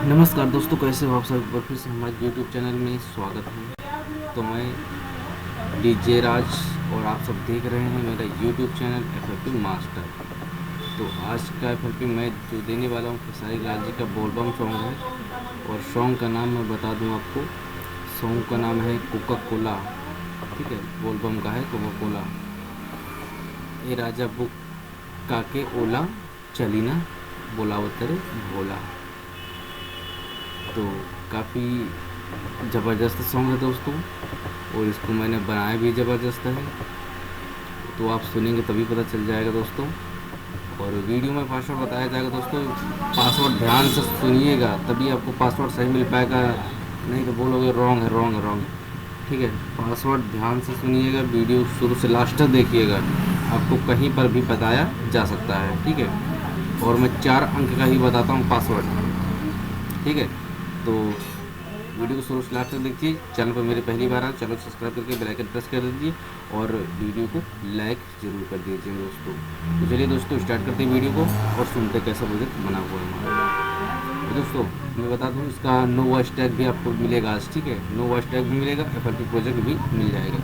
नमस्कार दोस्तों, कैसे हो आप सब। एक बार फिर से हमारे यूट्यूब चैनल में स्वागत है। तो मैं डीजे राज और आप सब देख रहे हैं मेरा यूट्यूब चैनल FLP मास्टर। तो आज का FLP मैं जो देने वाला हूँ खेसारी लाल जी का बोलबम सॉन्ग है। और सॉन्ग का नाम मैं बता दूँ आपको, सॉन्ग का नाम है कोका कोला। ठीक है, बोलबम का है कोका कोला। ए राजा बुक काके ओला चली ना बोलावत रे भोला। तो काफ़ी ज़बरदस्त सॉन्ग है दोस्तों, और इसको मैंने बनाया भी ज़बरदस्त है। तो आप सुनेंगे तभी पता चल जाएगा दोस्तों। और वीडियो में पासवर्ड बताया जाएगा दोस्तों, पासवर्ड ध्यान से सुनिएगा तभी आपको पासवर्ड सही मिल पाएगा, नहीं तो बोलोगे रॉन्ग है रॉन्ग है रॉन्ग है। ठीक है, पासवर्ड ध्यान से सुनिएगा, वीडियो शुरू से लास्ट तक देखिएगा, आपको कहीं पर भी बताया जा सकता है। ठीक है, और मैं 4 अंक का ही बताता हूँ पासवर्ड। ठीक है, तो वीडियो को शुरू से लास्ट तक देखिए। चैनल पर मेरे पहली बार आए, चैनल को सब्सक्राइब करके बेल आइकन प्रेस कर दीजिए और वीडियो को लाइक ज़रूर कर दीजिए दोस्तों। तो चलिए दोस्तों, स्टार्ट करते हैं वीडियो को और सुनते कैसा प्रोजेक्ट बना हुआ है हमारा। तो दोस्तों मैं बता दूं, इसका नो वॉइस टैग भी आपको मिलेगा आज। ठीक है, नो वॉइस टैग भी मिलेगा, FLP प्रोजेक्ट भी मिल जाएगा।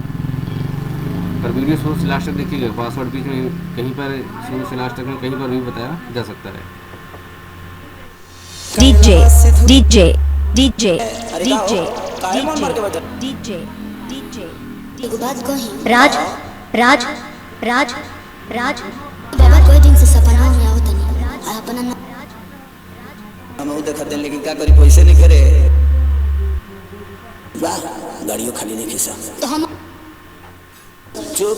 पर वीडियो शुरू से लास्ट तक देखिएगा, पासवर्ड बीच में कहीं पर शुरू से लास्ट तक में कहीं पर भी बताया जा सकता है। DJ DJ DJ DJ DJ DJ एगो बात कही राज राज राज राज बाबा कोई दिन से सपना में आवत नहीं आ अपना हम वो देखत हैं, लेकिन क्या करी पैसे नहीं करे। वाह, गाड़ियों खाली नहीं खींचा तो हम चुप।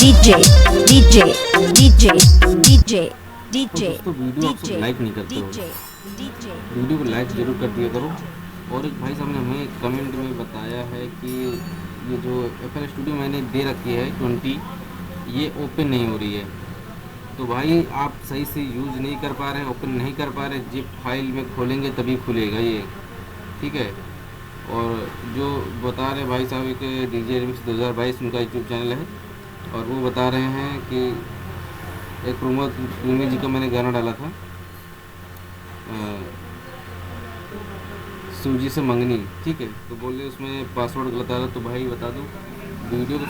DJ DJ DJ DJ दोस्तों वीडियो आप सब लाइक नहीं करते हो, DJ वीडियो को लाइक ज़रूर कर दिया करो। और एक भाई साहब ने हमें कमेंट में बताया है कि ये जो FL स्टूडियो मैंने दे रखी है 20, ये ओपन नहीं हो रही है। तो भाई आप सही से यूज़ नहीं कर पा रहे हैं, ओपन नहीं कर पा रहे, जिप फाइल में खोलेंगे तभी खुलेगा ये। ठीक है, और जो बता रहे भाई साहब के DJ रिमिक्स 2022 उनका यूट्यूब चैनल है, और वो बता रहे हैं कि एक प्रमोद प्रेमी जी का मैंने गाना डाला था, सूजी से मंगनी। ठीक है, तो बोले उसमें पासवर्ड गलत आ रहा। तो भाई बता दो, वीडियो को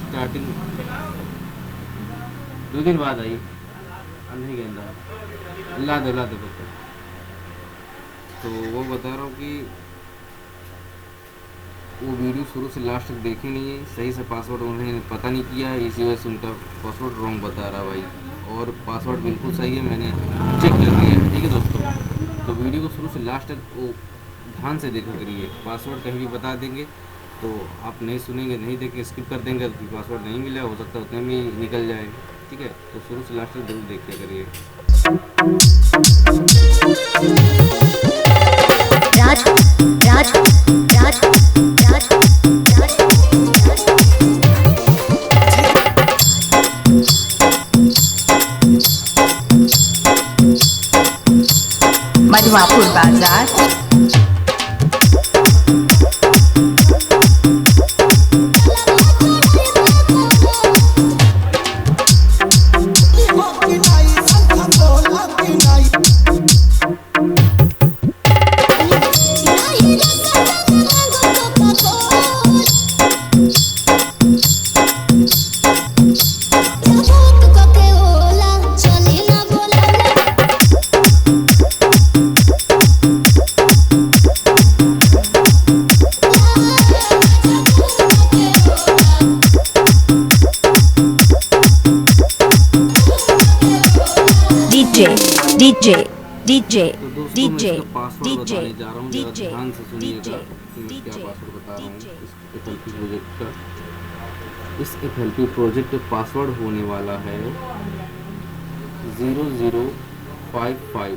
स्टार्टिंग 2 दिन बाद आई, अब नहीं गेंदा ला दो बता। तो वो बता रहा हूँ कि वो वीडियो शुरू से लास्ट तक देखी नहीं है, सही से पासवर्ड उन्हें पता नहीं किया है, इसी वजह से उनका पासवर्ड रॉन्ग बता रहा भाई। और पासवर्ड बिल्कुल सही है, मैंने चेक कर लिया है। ठीक है दोस्तों, तो वीडियो को शुरू से लास्ट तक वो ध्यान से देखा करिए। पासवर्ड कहीं भी बता देंगे तो आप नहीं सुनेंगे, नहीं देख के स्किप कर देंगे, तो पासवर्ड नहीं मिला, हो सकता है उतने में निकल जाए। ठीक है, तो शुरू से लास्ट तक जरूर देखा करिए। राज राज राज राज राज मधुआपुर बाजार Happy night. DJ, तो दोस्तों DJ, मैं इसका पासवर्ड DJ, बताने जा रहा हूँ, जरा DJ, ध्यान से सुनिएगा DJ, कि मैं क्या DJ, पासवर्ड बता रहा हूँ DJ। इस FLP प्रोजेक्ट का। इस FLP प्रोजेक्ट का पासवर्ड होने वाला है 0055।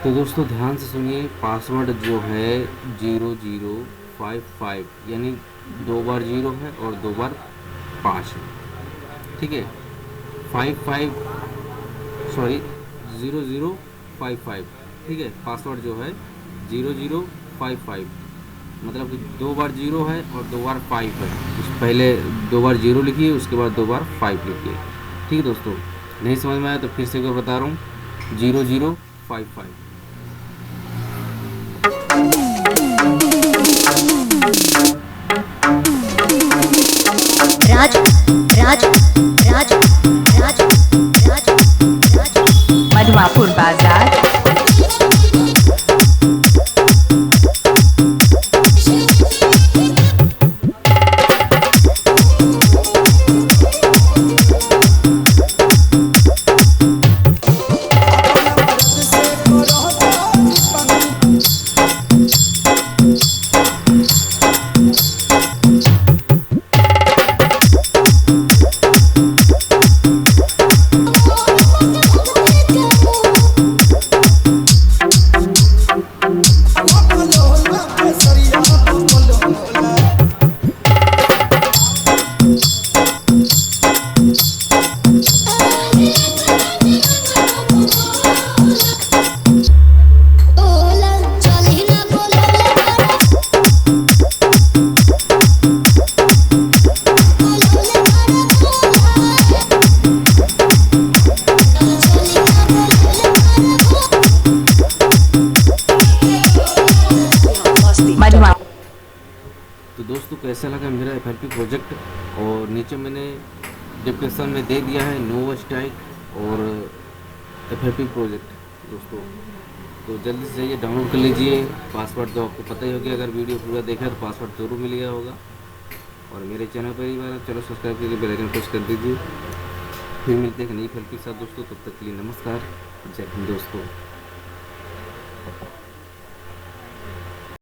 तो दोस्तों ध्यान से सुनिए, पासवर्ड जो है 0055, यानी 2 बार 0 है और 2 बार 5 है, ठीक है। 55 सॉरी 0055, ठीक है। पासवर्ड जो है 0055, मतलब कि 2 बार 0 है और 2 बार 5 है। पहले 2 बार 0 लिखिए, उसके बाद 2 बार 5 लिखिए, ठीक है दोस्तों। नहीं समझ में आया तो फिर से एक बार बता रहा हूँ, 0055। राज राज राज राज राज राज मधुआपुर बाजार। तो दोस्तों कैसा लगा मेरा FLP प्रोजेक्ट, और नीचे मैंने डिस्क्रिप्शन में दे दिया है नो स्ट्राइक और FLP प्रोजेक्ट दोस्तों। तो जल्दी से जाइए डाउनलोड कर लीजिए। पासवर्ड तो आपको पता ही होगा, अगर वीडियो पूरा देखा तो पासवर्ड जरूर मिल गया होगा। और मेरे चैनल पर ही बार चलो सब्सक्राइब करके बेल आइकन प्रेस कर दीजिए। फिर मिलते हैं नई FLP के साथ दोस्तों, तब तक के लिए नमस्कार, जय हिंद दोस्तों।